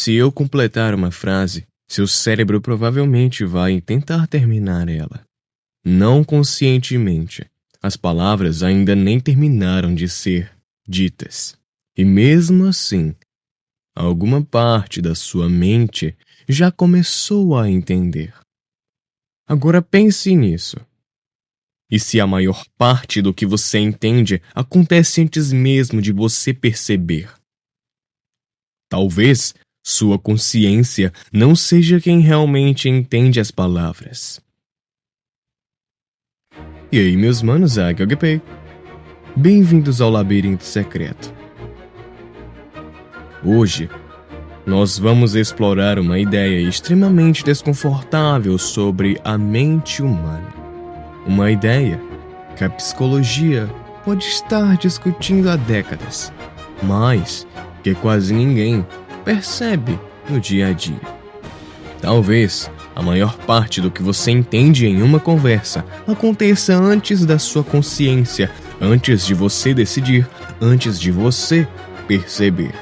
Se eu completar uma frase, seu cérebro provavelmente vai tentar terminar ela. Não conscientemente, as palavras ainda nem terminaram de ser ditas. E mesmo assim, alguma parte da sua mente já começou a entender. Agora pense nisso. E se a maior parte do que você entende acontece antes mesmo de você perceber? Talvez sua consciência não seja quem realmente entende as palavras. E aí, meus manos, aqui é o GP. Bem-vindos ao Labirinto Secreto. Hoje, nós vamos explorar uma ideia extremamente desconfortável sobre a mente humana. Uma ideia que a psicologia pode estar discutindo há décadas, mas que quase ninguém percebe no dia a dia. Talvez a maior parte do que você entende em uma conversa aconteça antes da sua consciência, antes de você decidir, antes de você perceber.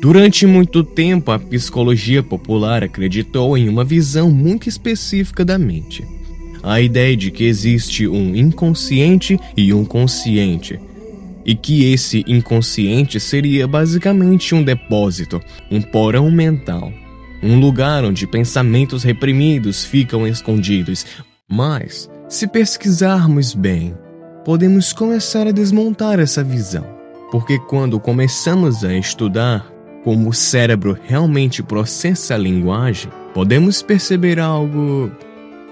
Durante muito tempo, a psicologia popular acreditou em uma visão muito específica da mente. A ideia de que existe um inconsciente e um consciente, e que esse inconsciente seria basicamente um depósito, um porão mental, um lugar onde pensamentos reprimidos ficam escondidos. Mas, se pesquisarmos bem, podemos começar a desmontar essa visão, porque quando começamos a estudar como o cérebro realmente processa a linguagem, podemos perceber algo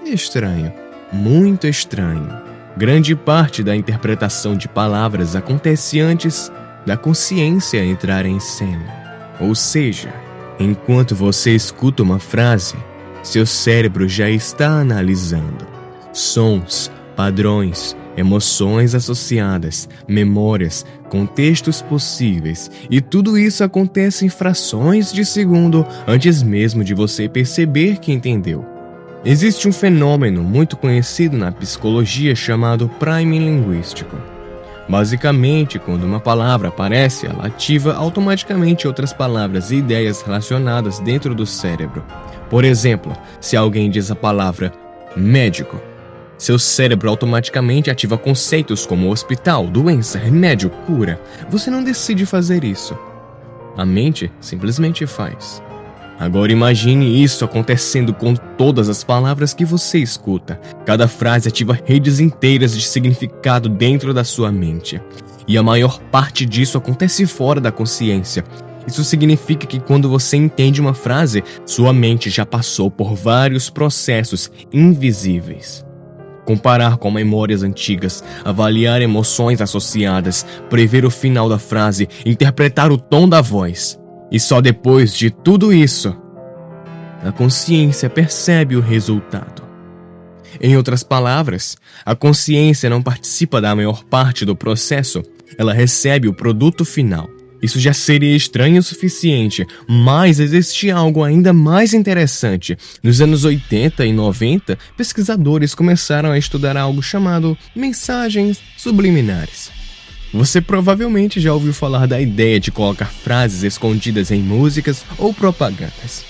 estranho, muito estranho. Grande parte da interpretação de palavras acontece antes da consciência entrar em cena. Ou seja, enquanto você escuta uma frase, seu cérebro já está analisando sons, padrões, emoções associadas, memórias, contextos possíveis, e tudo isso acontece em frações de segundo antes mesmo de você perceber que entendeu. Existe um fenômeno muito conhecido na psicologia chamado priming linguístico. Basicamente, quando uma palavra aparece, ela ativa automaticamente outras palavras e ideias relacionadas dentro do cérebro. Por exemplo, se alguém diz a palavra médico, seu cérebro automaticamente ativa conceitos como hospital, doença, remédio, cura. Você não decide fazer isso. A mente simplesmente faz. Agora imagine isso acontecendo com todas as palavras que você escuta. Cada frase ativa redes inteiras de significado dentro da sua mente. E a maior parte disso acontece fora da consciência. Isso significa que quando você entende uma frase, sua mente já passou por vários processos invisíveis. Comparar com memórias antigas, avaliar emoções associadas, prever o final da frase, interpretar o tom da voz. E só depois de tudo isso, a consciência percebe o resultado. Em outras palavras, a consciência não participa da maior parte do processo, ela recebe o produto final. Isso já seria estranho o suficiente, mas existe algo ainda mais interessante. Nos anos 80 e 90, pesquisadores começaram a estudar algo chamado mensagens subliminares. Você provavelmente já ouviu falar da ideia de colocar frases escondidas em músicas ou propagandas.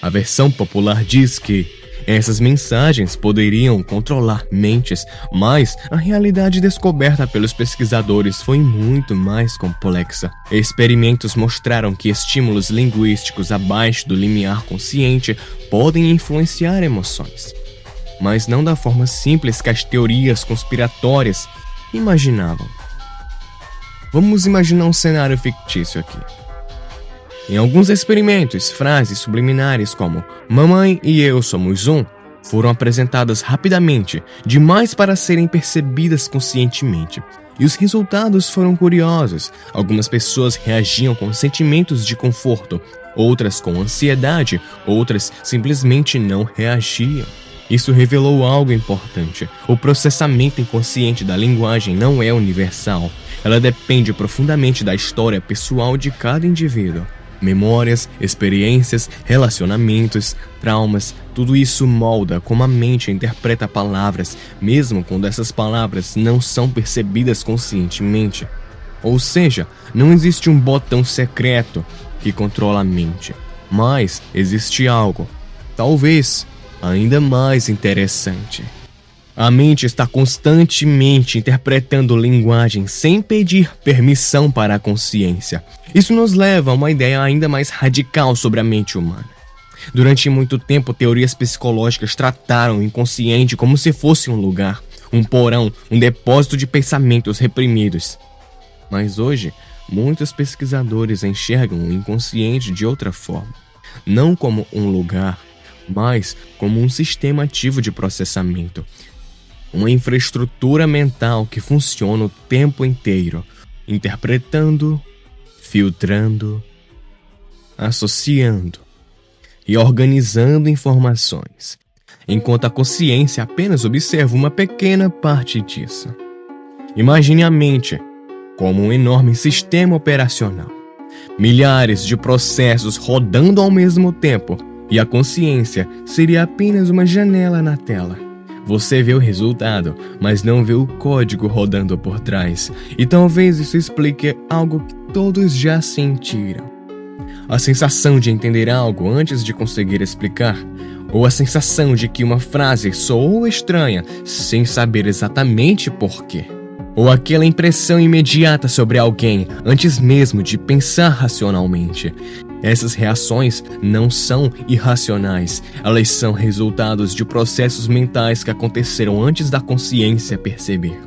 A versão popular diz que essas mensagens poderiam controlar mentes, mas a realidade descoberta pelos pesquisadores foi muito mais complexa. Experimentos mostraram que estímulos linguísticos abaixo do limiar consciente podem influenciar emoções, mas não da forma simples que as teorias conspiratórias imaginavam. Vamos imaginar um cenário fictício aqui. Em alguns experimentos, frases subliminares como "mamãe e eu somos um" foram apresentadas rapidamente, demais para serem percebidas conscientemente. E os resultados foram curiosos. Algumas pessoas reagiam com sentimentos de conforto, outras com ansiedade, outras simplesmente não reagiam. Isso revelou algo importante. O processamento inconsciente da linguagem não é universal. Ela depende profundamente da história pessoal de cada indivíduo. Memórias, experiências, relacionamentos, traumas, tudo isso molda como a mente interpreta palavras, mesmo quando essas palavras não são percebidas conscientemente. Ou seja, não existe um botão secreto que controla a mente, mas existe algo, talvez, ainda mais interessante. A mente está constantemente interpretando linguagem sem pedir permissão para a consciência. Isso nos leva a uma ideia ainda mais radical sobre a mente humana. Durante muito tempo, teorias psicológicas trataram o inconsciente como se fosse um lugar, um porão, um depósito de pensamentos reprimidos. Mas hoje, muitos pesquisadores enxergam o inconsciente de outra forma, não como um lugar, mas como um sistema ativo de processamento. Uma infraestrutura mental que funciona o tempo inteiro, interpretando, filtrando, associando e organizando informações, enquanto a consciência apenas observa uma pequena parte disso. Imagine a mente como um enorme sistema operacional, milhares de processos rodando ao mesmo tempo, e a consciência seria apenas uma janela na tela. Você vê o resultado, mas não vê o código rodando por trás. E talvez isso explique algo que todos já sentiram. A sensação de entender algo antes de conseguir explicar, ou a sensação de que uma frase soou estranha sem saber exatamente porquê. Ou aquela impressão imediata sobre alguém antes mesmo de pensar racionalmente. Essas reações não são irracionais, elas são resultados de processos mentais que aconteceram antes da consciência perceber.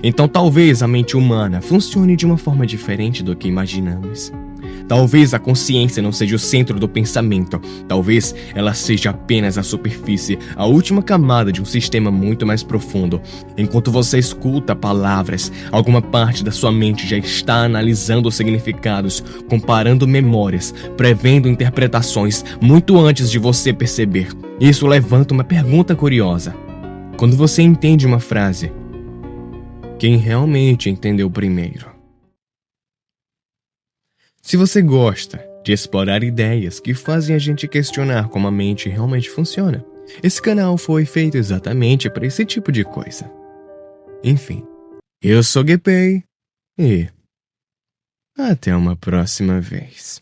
Então talvez a mente humana funcione de uma forma diferente do que imaginamos. Talvez a consciência não seja o centro do pensamento, talvez ela seja apenas a superfície, a última camada de um sistema muito mais profundo. Enquanto você escuta palavras, alguma parte da sua mente já está analisando os significados, comparando memórias, prevendo interpretações muito antes de você perceber. Isso levanta uma pergunta curiosa. Quando você entende uma frase, quem realmente entendeu primeiro? Se você gosta de explorar ideias que fazem a gente questionar como a mente realmente funciona, esse canal foi feito exatamente para esse tipo de coisa. Enfim, eu sou Gepei e até uma próxima vez.